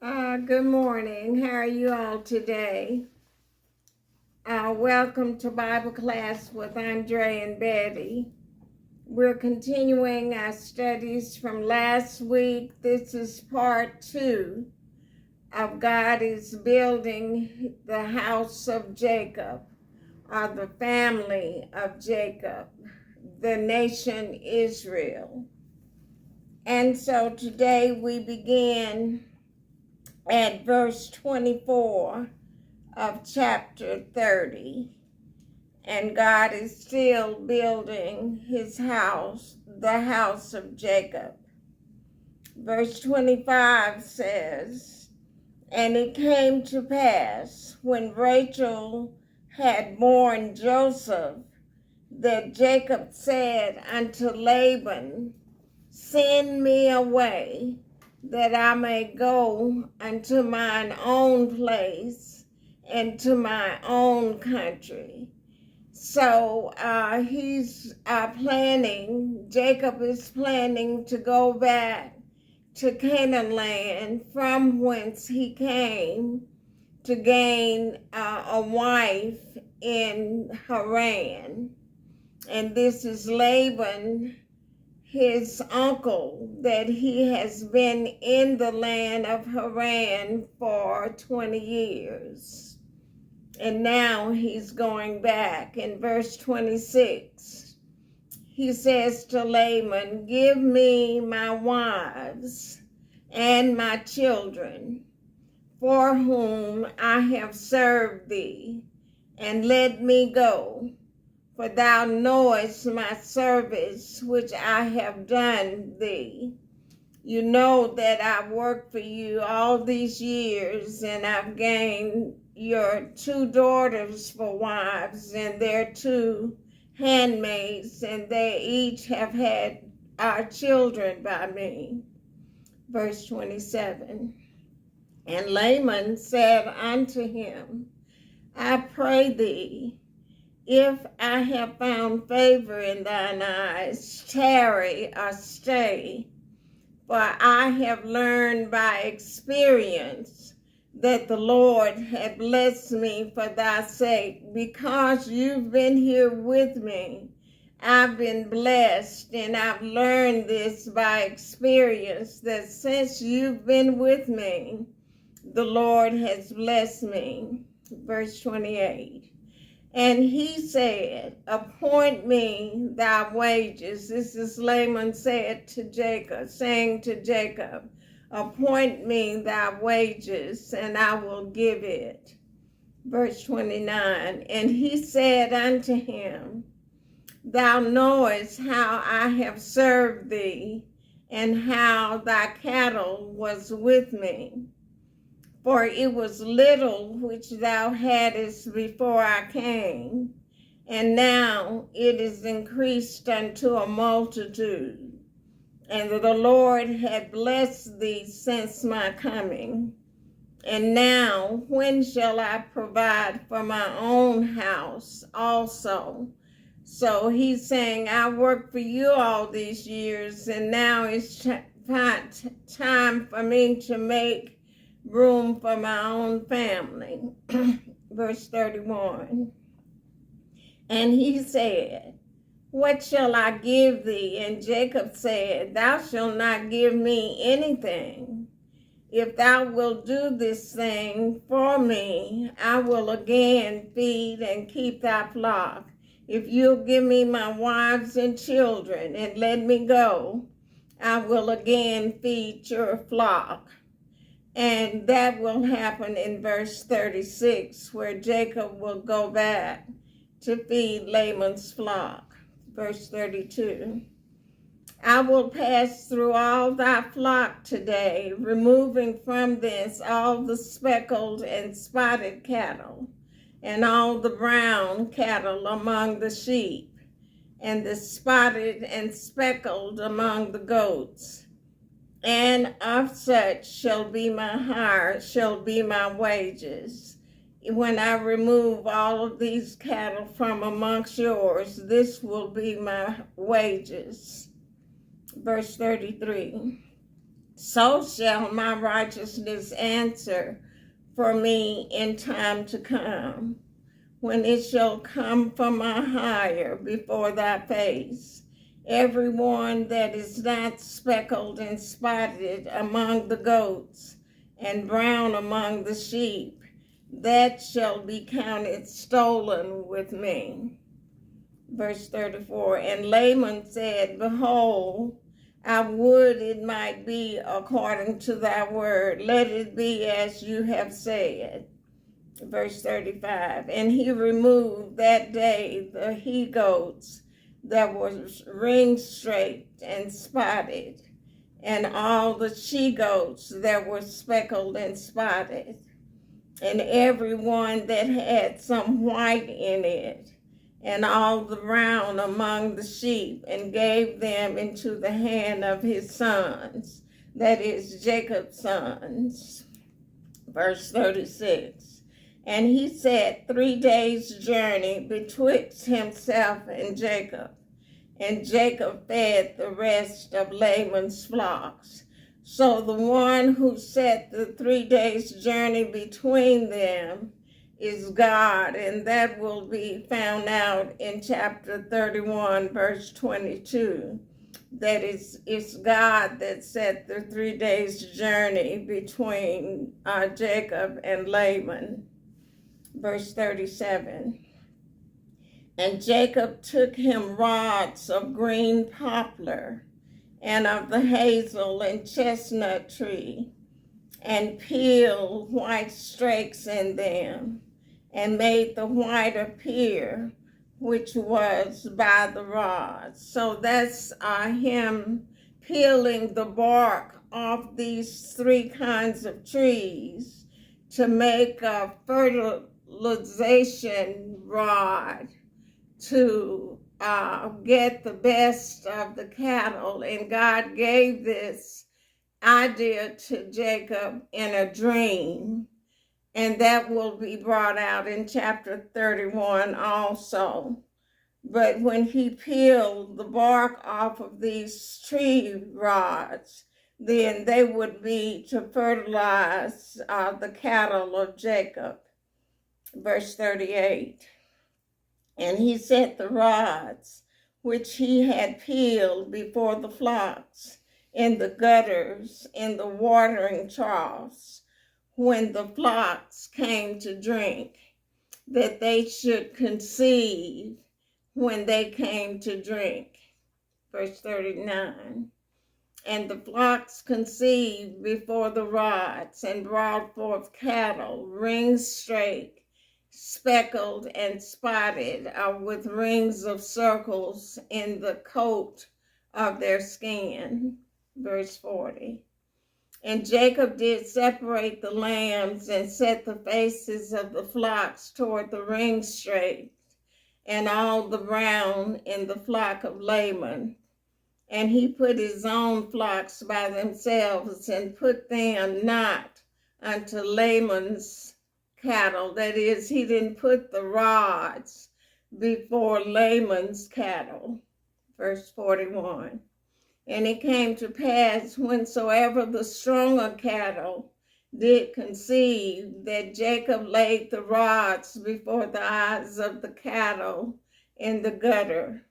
Good morning. How are you all today? Welcome to Bible class with Andre and Betty. We're continuing our studies from last week. This is part 2 of God is building the house of Jacob, or the family of Jacob, the nation Israel. And so today we begin at verse 24 of chapter 30. And God is still building his house, the house of Jacob. Verse 25 says, "And it came to pass, when Rachel had borne Joseph, that Jacob said unto Laban, Send me away, that I may go unto mine own place and to my own country." So Jacob is planning to go back to Canaan land, from whence he came, to gain a wife in Haran. And this is Laban, his uncle, that he has been in the land of Haran for 20 years. And now he's going back. In verse 26, he says to Laban, "Give me my wives and my children, for whom I have served thee, and let me go. For thou knowest my service which I have done thee. You know that I've worked for you all these years, and I've gained your 2 daughters for wives, and their 2 handmaids, and they each have had our children by me." Verse 27, "And Laban said unto him, I pray thee, if I have found favor in thine eyes, tarry or stay. For I have learned by experience that the Lord had blessed me for thy sake. Because you've been here with me, I've been blessed, and I've learned this by experience, that since you've been with me, the Lord has blessed me." Verse 28, "And he said, Appoint me thy wages." This is Laban saying to Jacob, "Appoint me thy wages, and I will give it." Verse 29, "And he said unto him, Thou knowest how I have served thee, and how thy cattle was with me. For it was little which thou hadst before I came, and now it is increased unto a multitude. And the Lord had blessed thee since my coming. And now when shall I provide for my own house also?" So he's saying, I worked for you all these years, and now it's time for me to make room for my own family. Verse 31, "And he said, What shall I give thee? And Jacob said, Thou shalt not give me anything. If thou wilt do this thing for me, I will again feed and keep thy flock. If you'll give me my wives and children and let me go, I will again feed your flock." And that will happen in verse 36, where Jacob will go back to feed Laban's flock. Verse 32, "I will pass through all thy flock today, removing from thence all the speckled and spotted cattle, and all the brown cattle among the sheep, and the spotted and speckled among the goats. And of such shall be my hire, shall be my wages. When I remove all of these cattle from amongst yours, this will be my wages." Verse 33, so shall my righteousness answer for me in time to come, when it shall come from my higher before thy face. Every one that is not speckled and spotted among the goats, and brown among the sheep, that shall be counted stolen with me. Verse 34, and Laman said, behold, I would it might be according to thy word. Let it be as you have said. Verse 35, and he removed that day the he-goats that were ring-straight and spotted, and all the she-goats that were speckled and spotted, and every one that had some white in it, and all the brown among the sheep, and gave them into the hand of his sons, that is Jacob's sons. Verse 36, and he set 3 days' journey betwixt himself and Jacob fed the rest of Laman's flocks. So the one who set the 3 days' journey between them is God, and that will be found out in chapter 31, verse 22. That it's God that set the 3 days' journey between Jacob and Laman. Verse 37. And Jacob took him rods of green poplar and of the hazel and chestnut tree, and peeled white strakes in them, and made the white appear, which was by the rods. So that's him peeling the bark off these 3 kinds of trees to make a fertilization rod to get the best of the cattle. And God gave this idea to Jacob in a dream, and that will be brought out in chapter 31 also. But when he peeled the bark off of these tree rods, then they would be to fertilize the cattle of Jacob. Verse 38. And he set the rods which he had peeled before the flocks in the gutters, in the watering troughs, when the flocks came to drink, that they should conceive when they came to drink. Verse 39. And the flocks conceived before the rods, and brought forth cattle, rings straight, speckled and spotted, with rings of circles in the coat of their skin. Verse 40. And Jacob did separate the lambs, and set the faces of the flocks toward the ring straight, and all the brown in the flock of Laman. And he put his own flocks by themselves, and put them not unto Laman's cattle. That is, he didn't put the rods before Laman's cattle. Verse 41. And it came to pass, whensoever the stronger cattle did conceive, that Jacob laid the rods before the eyes of the cattle in the gutter,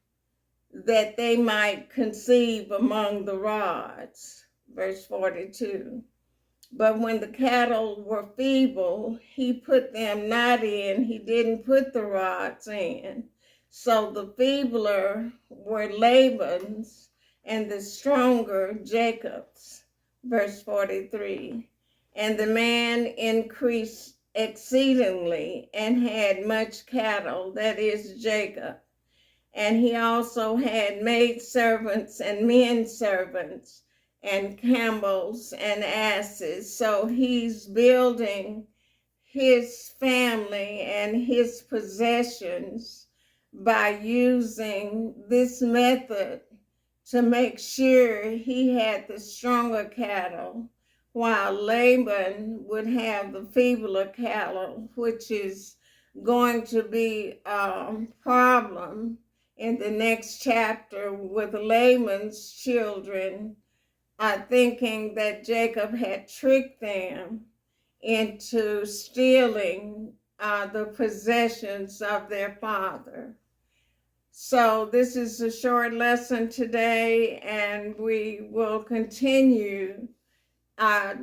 that they might conceive among the rods. Verse 42. But when the cattle were feeble, he put them not in, he didn't put the rods in. So the feebler were Laban's, and the stronger Jacob's. Verse 43. And the man increased exceedingly, and had much cattle, that is Jacob. And he also had maid servants and men servants, and camels and asses. So he's building his family and his possessions by using this method to make sure he had the stronger cattle, while Laban would have the feebler cattle, which is going to be a problem in the next chapter with Laman's children thinking that Jacob had tricked them into stealing the possessions of their father. So this is a short lesson today, and we will continue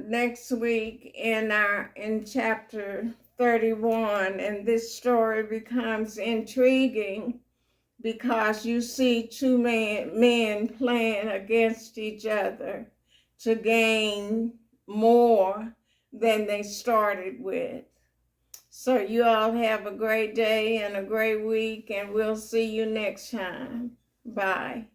next week in chapter 31. And this story becomes intriguing because you see two men playing against each other to gain more than they started with. So you all have a great day and a great week, and we'll see you next time. Bye.